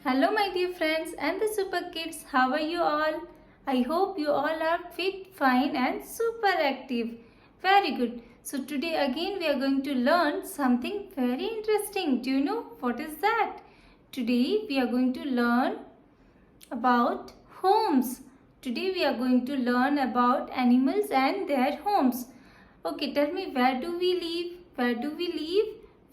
Hello my dear friends and the super kids, how are you all? I hope you all are fit, fine and super active. Very good. So today again we are going to learn something very interesting. Do you know what is that? Today we are going to learn about homes. Today we are going to learn about animals and their homes. Okay, tell me, where do we live? Where do we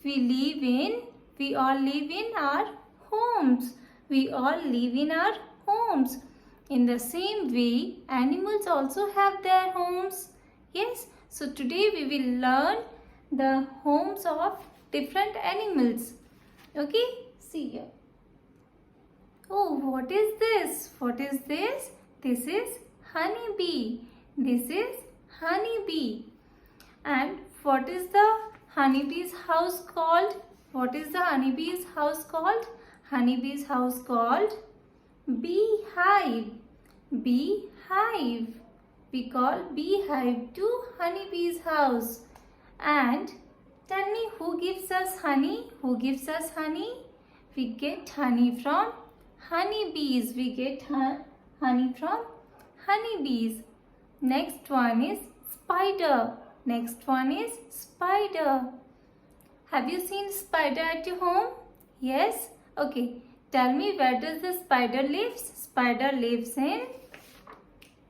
live? We all live in our homes. We all live in our homes. In the same way, animals also have their homes. Yes, so today we will learn the homes of different animals. Okay, see here. Oh, what is this? What is this? This is honeybee. This is honeybee. And what is the honeybee's house called? What is the honeybee's house called? Honeybee's house called beehive. Beehive. We call beehive to honeybee's house. And tell me, who gives us honey? Who gives us honey? We get honey from honeybees. We get honey from honeybees. Next one is spider. Next one is spider. Have you seen spider at your home? Yes? Okay. Tell me, where does the spider live? Spider lives in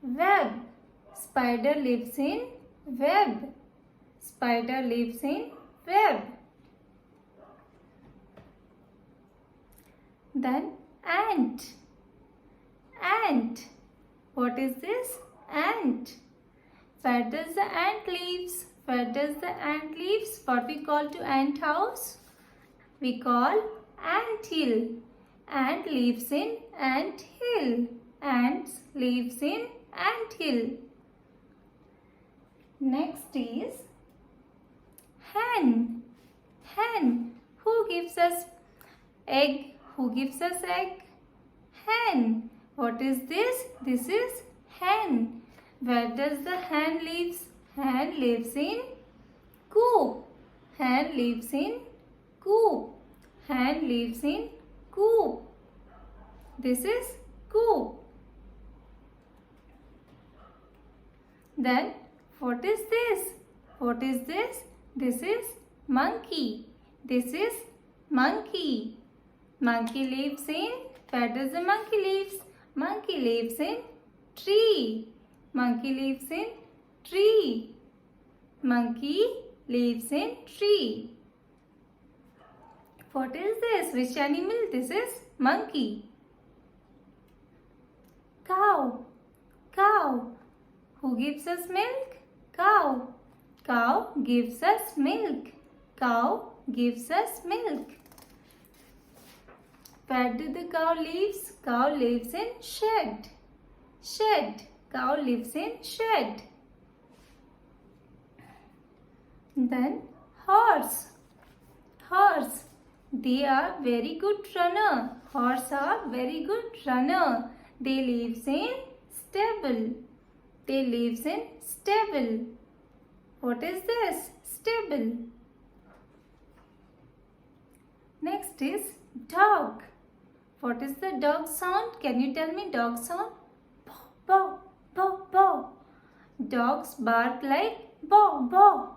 web. Spider lives in web. Spider lives in web. Then ant. Ant. What is this? Ant. Where does the ant lives? Where does the ant lives? What we call to ant house? We call ant hill. Ant lives in ant hill. Ants lives in ant hill. Next is hen. Hen. Who gives us egg? Who gives us egg? Hen. What is this? This is hen. Where does the hen lives? Hen lives in coop. Hen lives in coop. Hen lives in coop. This is coop. Then what is this? What is this? This is monkey. This is monkey. Monkey lives in, where does the monkey lives? Monkey lives in tree. Monkey lives in tree. Monkey lives in tree. What is this? Which animal? This is monkey. Cow. Cow. Who gives us milk? Cow. Cow gives us milk. Cow gives us milk. Where do the cow lives? Cow lives in shed. Shed. Cow lives in shed. Then horse. Horse. They are very good runner. Horse are very good runner. They lives in stable. They lives in stable. What is this? Stable. Next is dog. What is the dog sound? Can you tell me dog sound? Paw, paw, paw, paw. Dogs bark like paw, paw.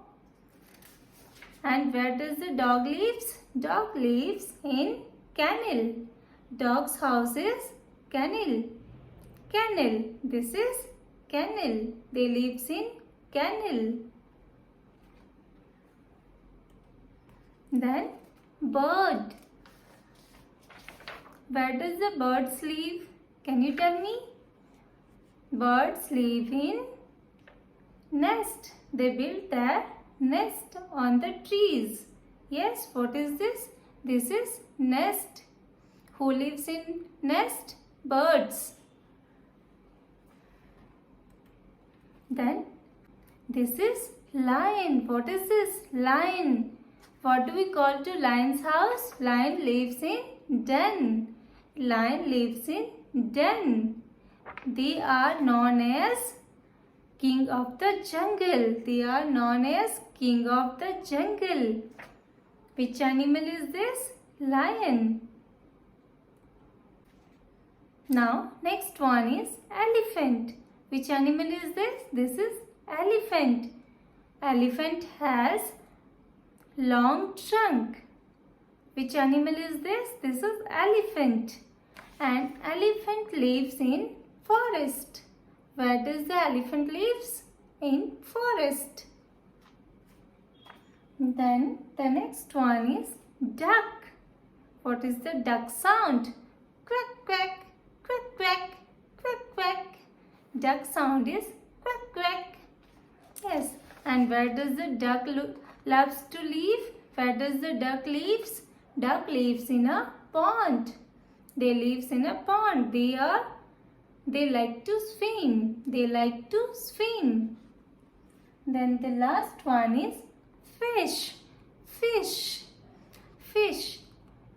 And where does the dog lives? Dog lives in kennel. Dog's house is kennel. Kennel. This is kennel. They lives in kennel. Then bird. Where does the birds live? Can you tell me? Birds live in nest. They build their nest on the trees. Yes, what is this? This is nest. Who lives in nest? Birds. Then this is lion. What is this? Lion. What do we call to lion's house? Lion lives in den. Lion lives in den. They are known as king of the jungle. They are known as king of the jungle. Which animal is this? Lion. Now next one is elephant. Which animal is this? This is elephant. Elephant has long trunk. Which animal is this? This is elephant. And elephant lives in forest. Where does the elephant lives? In forest. Then the next one is duck. What is the duck sound? Quack quack, quack quack, quack quack. Duck sound is quack quack. Yes. And where does the duck loves to live? Where does the duck lives? Duck lives in a pond. They lives in a pond. They like to swim. They like to swim. Then the last one is fish. Fish. Fish.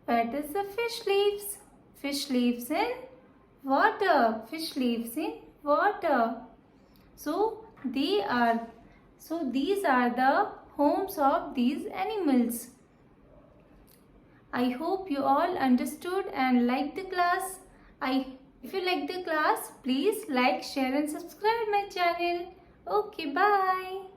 Where does the fish lives? Fish lives in water. Fish lives in water. So these are the homes of these animals. I hope you all understood and liked the class. If you like the class, please like, share and subscribe my channel. Okay, bye.